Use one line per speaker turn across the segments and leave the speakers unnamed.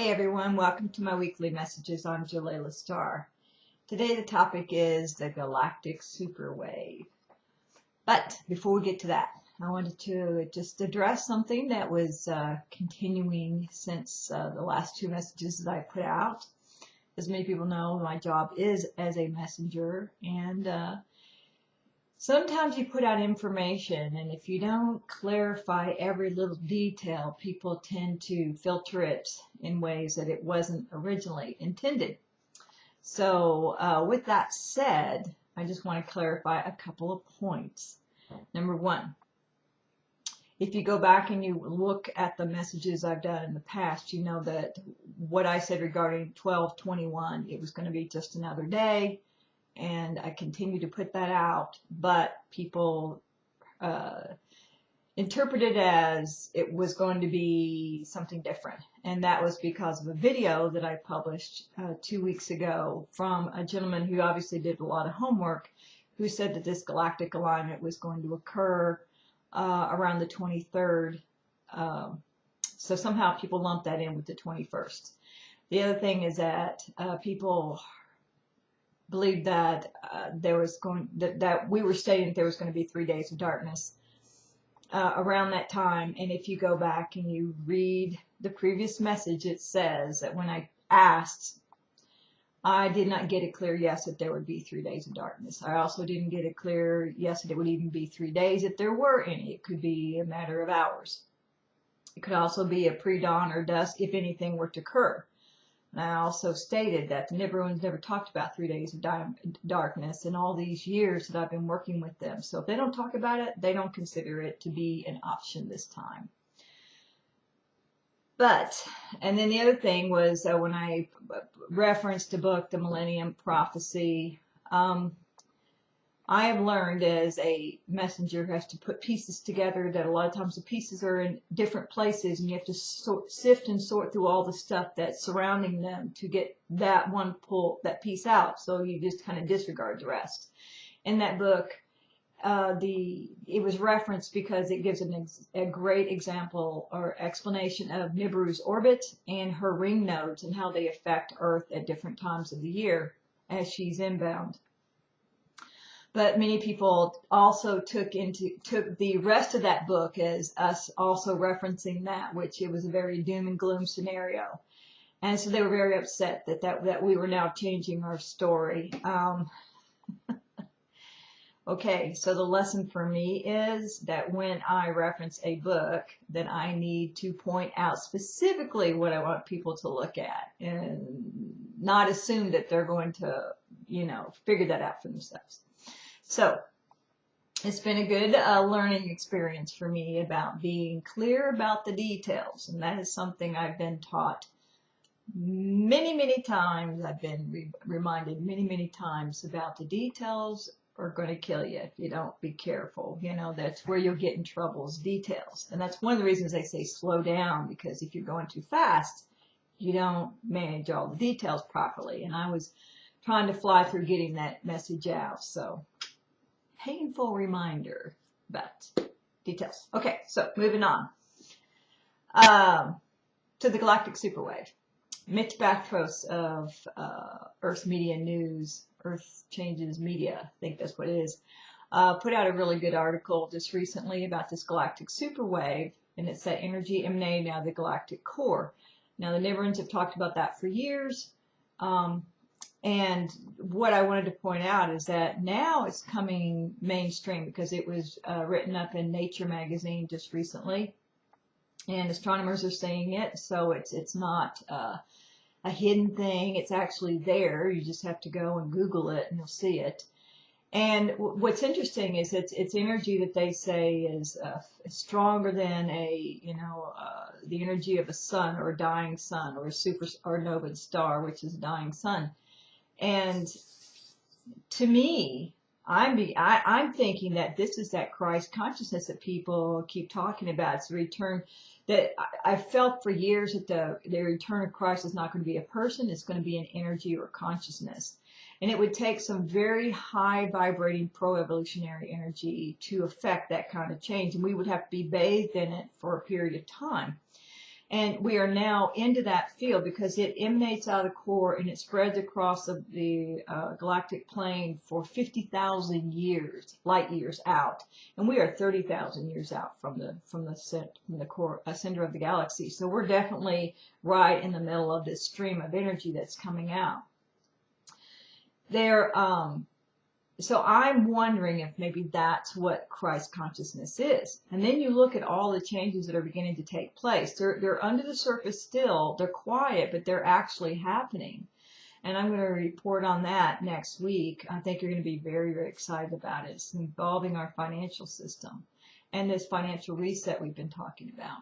Hey everyone, welcome to my weekly messages on Jelaila Star. Today the topic is the Galactic Superwave. But before we get to that, I wanted to just address something that was continuing since the last two messages that I put out. As many people know, my job is as a messenger, and sometimes you put out information, and if you don't clarify every little detail, people tend to filter it in ways that it wasn't originally intended. So with that said, I just want to clarify a couple of points. Number one, if you go back and you look at the messages I've done in the past, you know that what I said regarding 12/21, it was going to be just another day. And I continue to put that out, but people interpreted as it was going to be something different. And that was because of a video that I published 2 weeks ago from a gentleman who obviously did a lot of homework, who said that this galactic alignment was going to occur around the 23rd. So somehow people lumped that in with the 21st. The other thing is that people believed that that we were stating that there was going to be 3 days of darkness around that time. And if you go back and you read the previous message, it says that when I asked, I did not get a clear yes that there would be 3 days of darkness. I also didn't get a clear yes that it would even be 3 days if there were any. It could be a matter of hours. It could also be a pre-dawn or dusk if anything were to occur. And I also stated that the Nibiruans never talked about 3 days of darkness in all these years that I've been working with them. So if they don't talk about it, they don't consider it to be an option this time. But, and then the other thing was when I referenced the book, The Millennium Prophecy, I have learned as a messenger who has to put pieces together that a lot of times the pieces are in different places and you have to sift and sort through all the stuff that's surrounding them to get that piece out. So you just kind of disregard the rest. In that book, it was referenced because it gives a great example or explanation of Nibiru's orbit and her ring nodes and how they affect Earth at different times of the year as she's inbound. But many people also took the rest of that book as us also referencing that, which it was a very doom and gloom scenario. And so they were very upset that we were now changing our story. Okay, so the lesson for me is that when I reference a book, then I need to point out specifically what I want people to look at and not assume that they're going to, figure that out for themselves. So it's been a good learning experience for me about being clear about the details. And that is something I've been taught many, many times. I've been reminded many, many times about the details are going to kill you if you don't be careful. That's where you'll get in trouble is details. And that's one of the reasons they say slow down, because if you're going too fast, you don't manage all the details properly. And I was trying to fly through getting that message out. So painful reminder about details. Okay, so moving on to the Galactic Superwave. Mitch Backros of Earth Media News, Earth Changes Media, I think that's what it is, put out a really good article just recently about this Galactic Superwave, and it's that energy emanating out of the galactic core. Now, the Nibiruans have talked about that for years. And what I wanted to point out is that now it's coming mainstream because it was written up in Nature magazine just recently, and astronomers are saying it. So it's not a hidden thing. It's actually there. You just have to go and Google it, and you'll see it. And what's interesting is it's energy that they say is stronger than the energy of a sun or a dying sun or a supernova star, which is a dying sun. And to me, I'm thinking that this is that Christ consciousness that people keep talking about. It's the return that I felt for years that the return of Christ is not going to be a person. It's going to be an energy or consciousness. And it would take some very high vibrating pro-evolutionary energy to affect that kind of change. And we would have to be bathed in it for a period of time. And we are now into that field because it emanates out of the core and it spreads across the galactic plane for 50,000 years, light years out. And we are 30,000 years out from the core center of the galaxy. So we're definitely right in the middle of this stream of energy that's coming out. So I'm wondering if maybe that's what Christ consciousness is. And then you look at all the changes that are beginning to take place. They're under the surface still. They're quiet, but they're actually happening. And I'm going to report on that next week. I think you're going to be very, very excited about it. It's involving our financial system and this financial reset we've been talking about.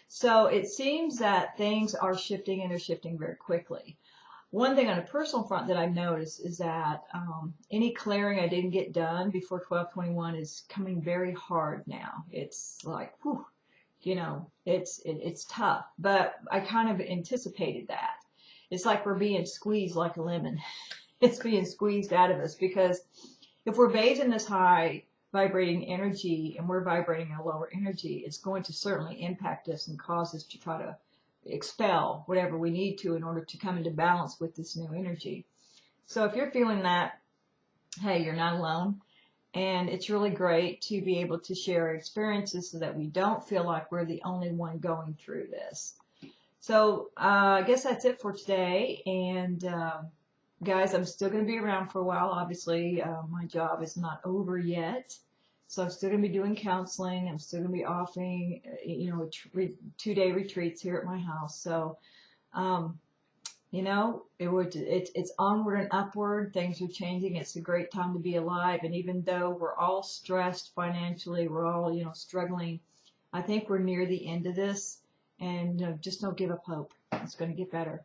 So it seems that things are shifting, and they're shifting very quickly. One thing on a personal front that I've noticed is that any clearing I didn't get done before 12/21 is coming very hard now. It's like, whew, you know, it's tough. But I kind of anticipated that. It's like we're being squeezed like a lemon. It's being squeezed out of us, because if we're bathed in this high vibrating energy and we're vibrating a lower energy, it's going to certainly impact us and cause us to try to expel whatever we need to in order to come into balance with this new energy. So if you're feeling that, hey, you're not alone. And it's really great to be able to share our experiences so that we don't feel like we're the only one going through this. So I guess that's it for today. And guys, I'm still going to be around for a while. Obviously, my job is not over yet. So I'm still going to be doing counseling. I'm still going to be offering, 2-day retreats here at my house. So, it's onward and upward. Things are changing. It's a great time to be alive. And even though we're all stressed financially, we're all, struggling, I think we're near the end of this. And just don't give up hope. It's going to get better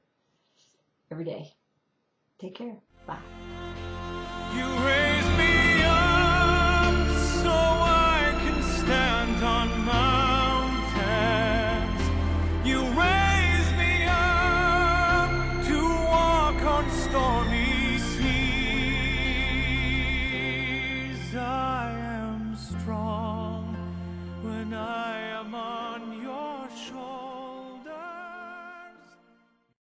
every day. Take care. Bye.